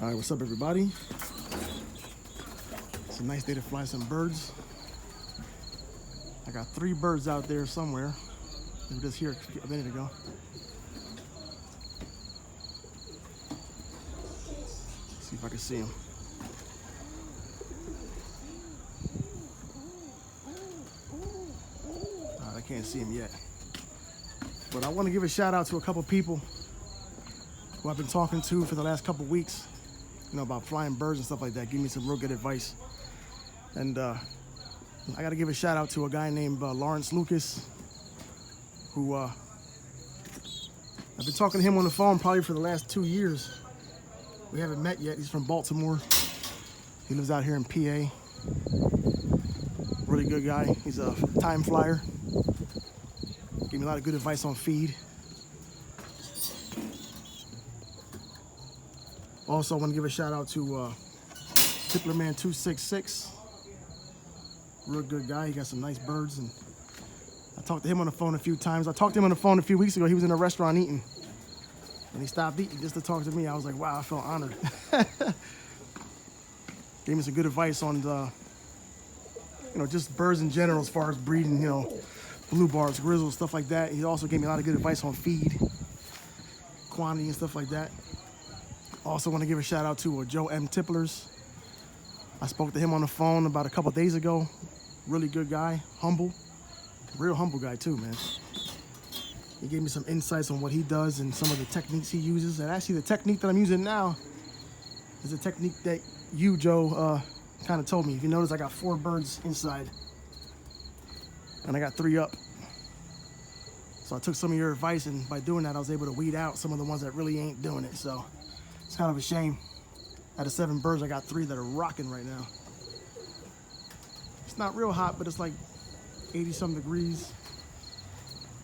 All right, what's up, everybody? It's a nice day to fly some birds. I got 3 birds out there somewhere. They were just here a minute ago. See if I can see them. I can't see them yet. But I want to give a shout out to a couple people who I've been talking to for the last couple weeks, you know, about flying birds and stuff like that. Give me some real good advice. And I got to give a shout out to a guy named Lawrence Lucas, who I've been talking to him on the phone probably for the last 2 years. We haven't met yet. He's from Baltimore. He lives out here in PA. Really good guy. He's a time flyer. Gave me a lot of good advice on feed. Also, I want to give a shout out to Tipplerman 266. Real good guy. He got some nice birds, and I talked to him on the phone a few times. I talked to him on the phone a few weeks ago. He was in a restaurant eating, and he stopped eating just to talk to me. I was like, wow, I felt honored. Gave me some good advice on you know, just birds in general as far as breeding, you know, blue barbs, grizzles, stuff like that. He also gave me a lot of good advice on feed, quantity, and stuff like that. Also want to give a shout out to Joe M. Tipplers. I spoke to him on the phone about a couple days ago. Really good guy, humble, real humble guy too, man. He gave me some insights on what he does and some of the techniques he uses. And actually the technique that I'm using now is a technique that you, Joe, kind of told me. If you notice, I got 4 birds inside and I got 3 up. So I took some of your advice, and by doing that, I was able to weed out some of the ones that really ain't doing it. So it's kind of a shame. Out of 7 birds, I got 3 that are rocking right now. It's not real hot, but it's like 80-some degrees.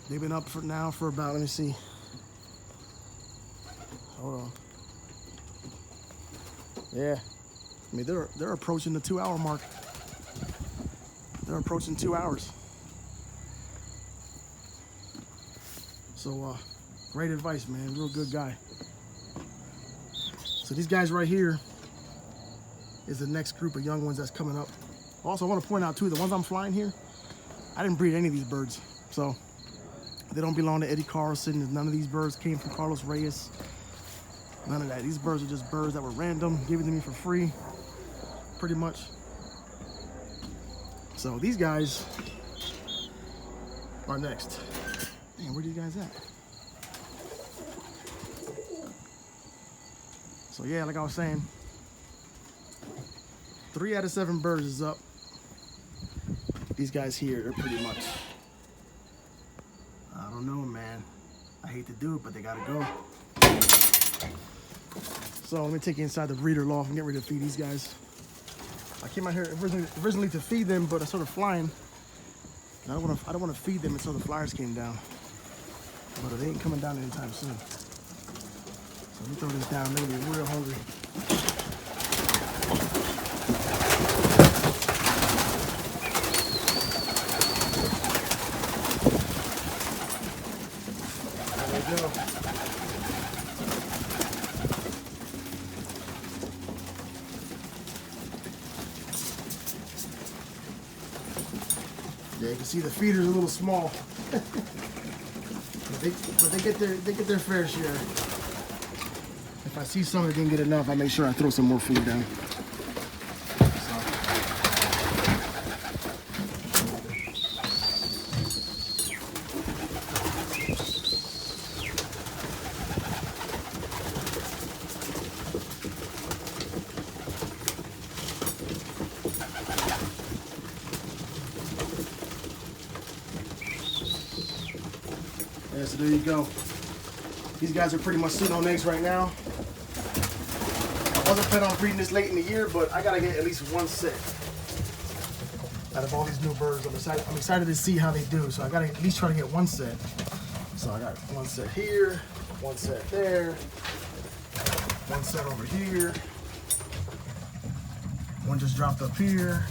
They've been up for about, let me see. Hold on. Yeah. I mean, they're approaching the 2-hour mark. They're approaching 2 hours. So, great advice, man. Real good guy. So these guys right here is the next group of young ones that's coming up. Also, I want to point out too, the ones I'm flying here, I didn't breed any of these birds. So they don't belong to Eddie Carlson. None of these birds came from Carlos Reyes. None of that. These birds are just birds that were random, given to me for free, pretty much. So these guys are next. Man, where are you guys at? So yeah, like I was saying, 3 out of 7 birds is up. These guys here, they're pretty much, I don't know, man. I hate to do it, but they gotta go. So let me take you inside the breeder loft and get ready to feed these guys. I came out here originally to feed them, but I started flying. And I don't want to feed them until the flyers came down. But they ain't coming down anytime soon. So let me throw this down. They're gonna be real hungry. There we go. Yeah, you can see the feeder's a little small. but they get their fair share. If I see some that didn't get enough, I make sure I throw some more food down. Yeah, so there you go. These guys are pretty much sitting on eggs right now. I wasn't planning on breeding this late in the year, but I gotta get at least 1 set out of all these new birds. I'm excited to see how they do, so I gotta at least try to get 1 set. So I got 1 set here, 1 set there, 1 set over here. 1 just dropped up here.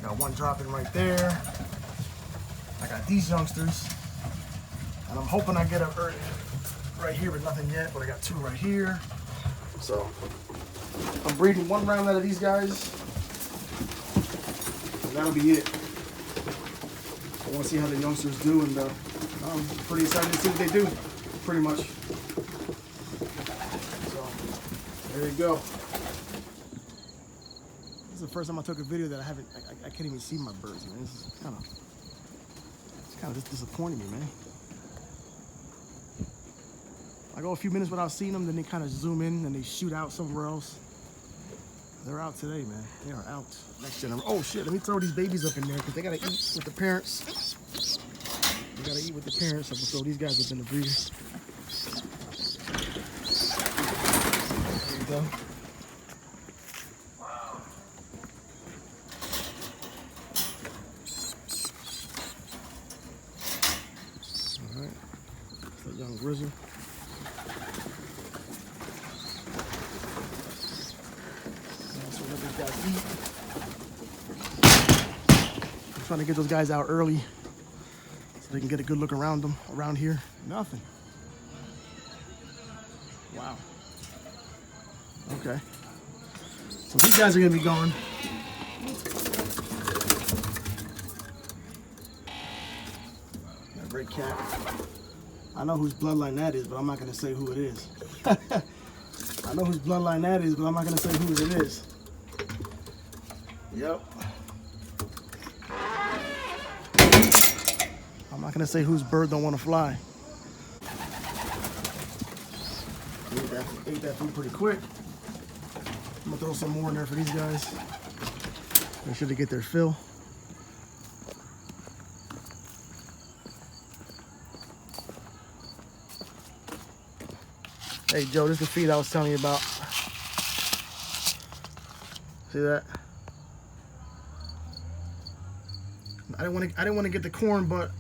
Got 1 dropping right there. I got these youngsters, and I'm hoping I get up right here with nothing yet, but I got 2 right here. So I'm breeding one round out of these guys, and that'll be it. I want to see how the youngsters do, and I'm pretty excited to see what they do, pretty much. So there you go. This is the first time I took a video that I can't even see my birds, man. This is kind of just disappointing me, man. I go a few minutes without seeing them, then they kind of zoom in and they shoot out somewhere else. They're out today, man. They are out. Next generation. Oh shit, let me throw these babies up in there because they gotta eat with the parents. They gotta eat with the parents. So I'm gonna throw these guys up in the breeders. There you go. Alright. That's that young grizzle. I'm trying to get those guys out early so they can get a good look around them. Around here, nothing. Wow. Okay. So these guys are gonna be gone. Got a great cat. I know whose bloodline that is, but I'm not gonna say who it is. I know whose bloodline that is, but I'm not gonna say whose it is. Yep. I'm not gonna say whose bird don't want to fly. Ate that food pretty quick. I'm gonna throw some more in there for these guys. Make sure to get their fill. Hey Joe, this is the feed I was telling you about. See that? I didn't want to get the corn, but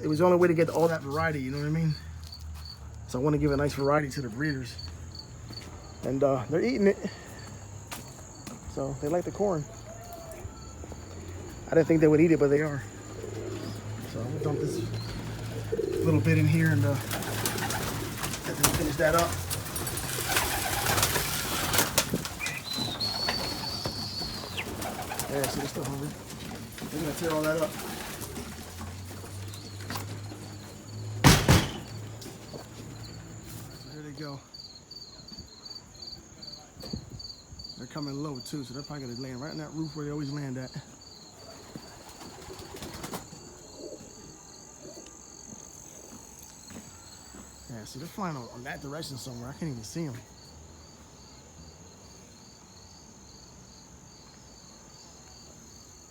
it was the only way to get all that variety, you know what I mean? So I want to give a nice variety to the breeders. And they're eating it. So they like the corn. I didn't think they would eat it, but they are. So I'm gonna dump this little bit in here and let them finish that up. Yeah, see, they're still hungry. They're gonna tear all that up. So here they go. They're coming low too, so they're probably gonna land right on that roof where they always land at. Yeah, see, they're flying on that direction somewhere. I can't even see them.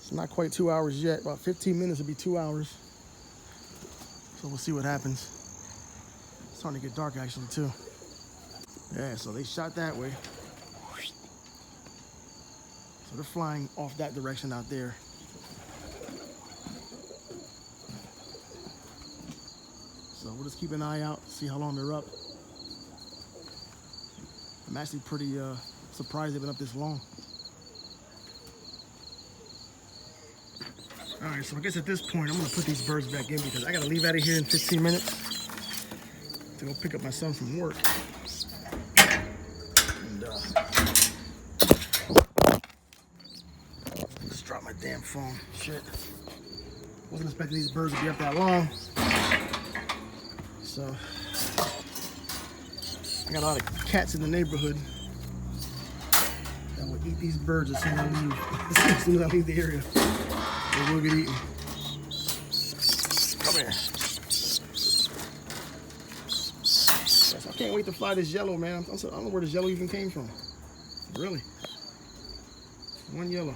It's not quite 2 hours yet. About 15 minutes will be 2 hours. So we'll see what happens. It's starting to get dark actually too. Yeah, so they shot that way. So they're flying off that direction out there. So we'll just keep an eye out, see how long they're up. I'm actually pretty surprised they've been up this long. All right, so I guess at this point, I'm gonna put these birds back in because I gotta leave out of here in 15 minutes to go pick up my son from work. And just drop my damn phone. Shit. Wasn't expecting these birds to be up that long. So, I got a lot of cats in the neighborhood that will eat these birds as soon as I leave. As soon as I leave the area. They will get eaten. Come here. Yes, I can't wait to fly this yellow, man. I don't know where this yellow even came from. Really. One yellow.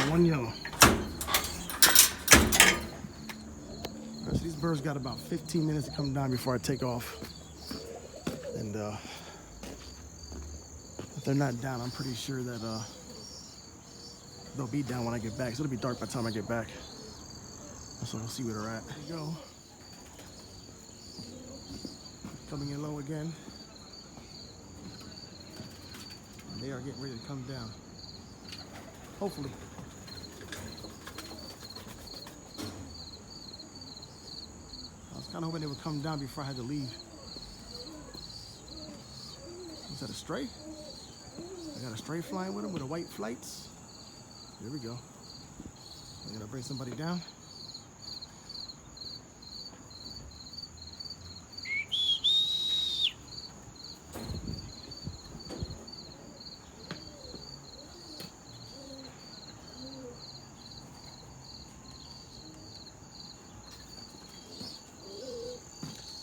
One yellow. Right, so these birds got about 15 minutes to come down before I take off. And if they're not down, I'm pretty sure that they'll be down when I get back. So it'll be dark by the time I get back. So we'll see where they're at. There you go. Coming in low again. And they are getting ready to come down. Hopefully. I was kind kind of hoping they would come down before I had to leave. Is that a stray? I got a stray flying with him with the white flights. Here we go. I'm gonna bring somebody down.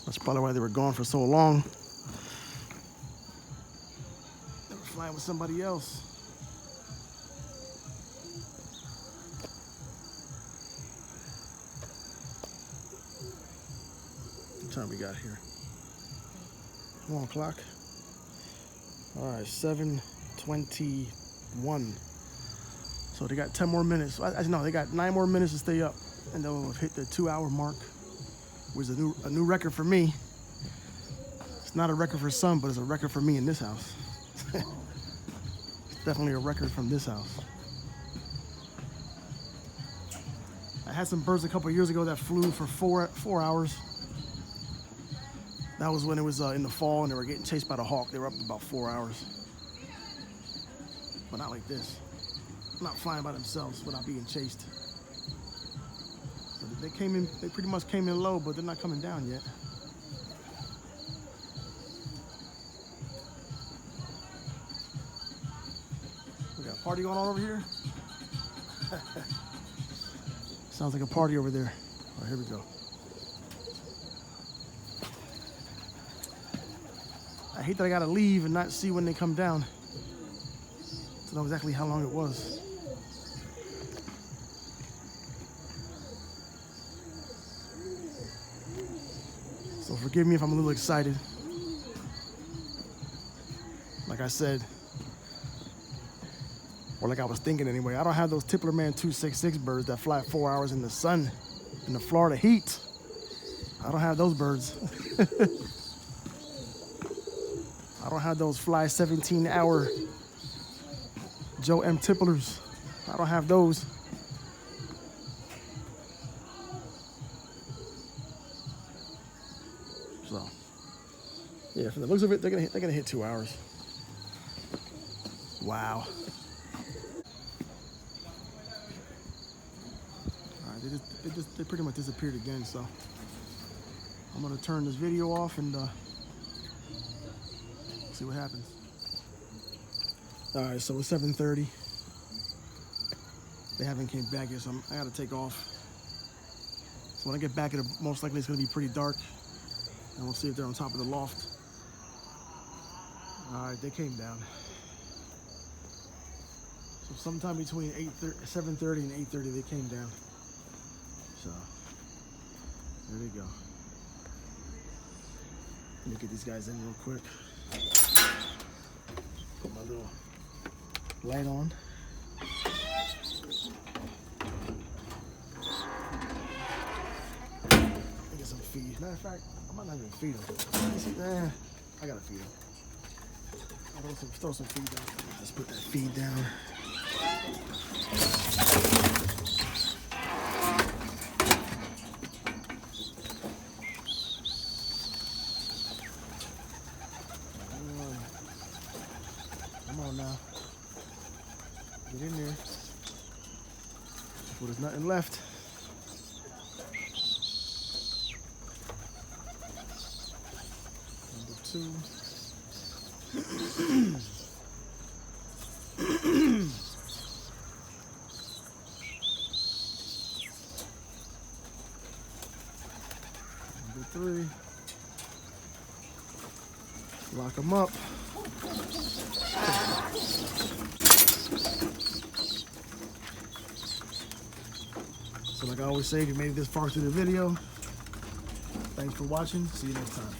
That's probably why they were gone for so long. They were flying with somebody else. What time we got here? 1 o'clock. All right, 7:21. So they got 10 more minutes. No, they got 9 more minutes to stay up, and they'll hit the 2-hour mark. Was a new record for me. It's not a record for some, but it's a record for me in this house. It's definitely a record from this house. I had some birds a couple years ago that flew for four hours. That was when it was in the fall and they were getting chased by the hawk. They were up about 4 hours. But not like this. Not flying by themselves without being chased. They came in, they pretty much came in low, but they're not coming down yet. We got a party going on over here. Sounds like a party over there. All right, here we go. I hate that I gotta leave and not see when they come down to know exactly how long it was. So forgive me if I'm a little excited. Like I said, or like I was thinking anyway, I don't have those Tipplerman 266 birds that fly 4 hours in the sun, in the Florida heat. I don't have those birds. I don't have those fly 17-hour Joe M. Tipplers. I don't have those. So, yeah, from the looks of it, they're gonna hit 2 hours. Wow. All right, they pretty much disappeared again. So I'm gonna turn this video off and see what happens. All right, so it's 7:30. They haven't came back yet, so I gotta take off. So when I get back, most likely it's gonna be pretty dark. And we'll see if they're on top of the loft. All right, they came down. So sometime between 7:30 and 8:30, they came down. So there they go. Let me get these guys in real quick. Put my little light on. Get some feed. Matter of fact, I might not even feed them. Nah, I gotta feed them. I'll throw some feed down. Let's put that feed down. Come on now. Get in there. Well, there's nothing left. Number 2. Number 3. Lock them up. So like I always say, if you made it this far through the video, thanks for watching. See you next time.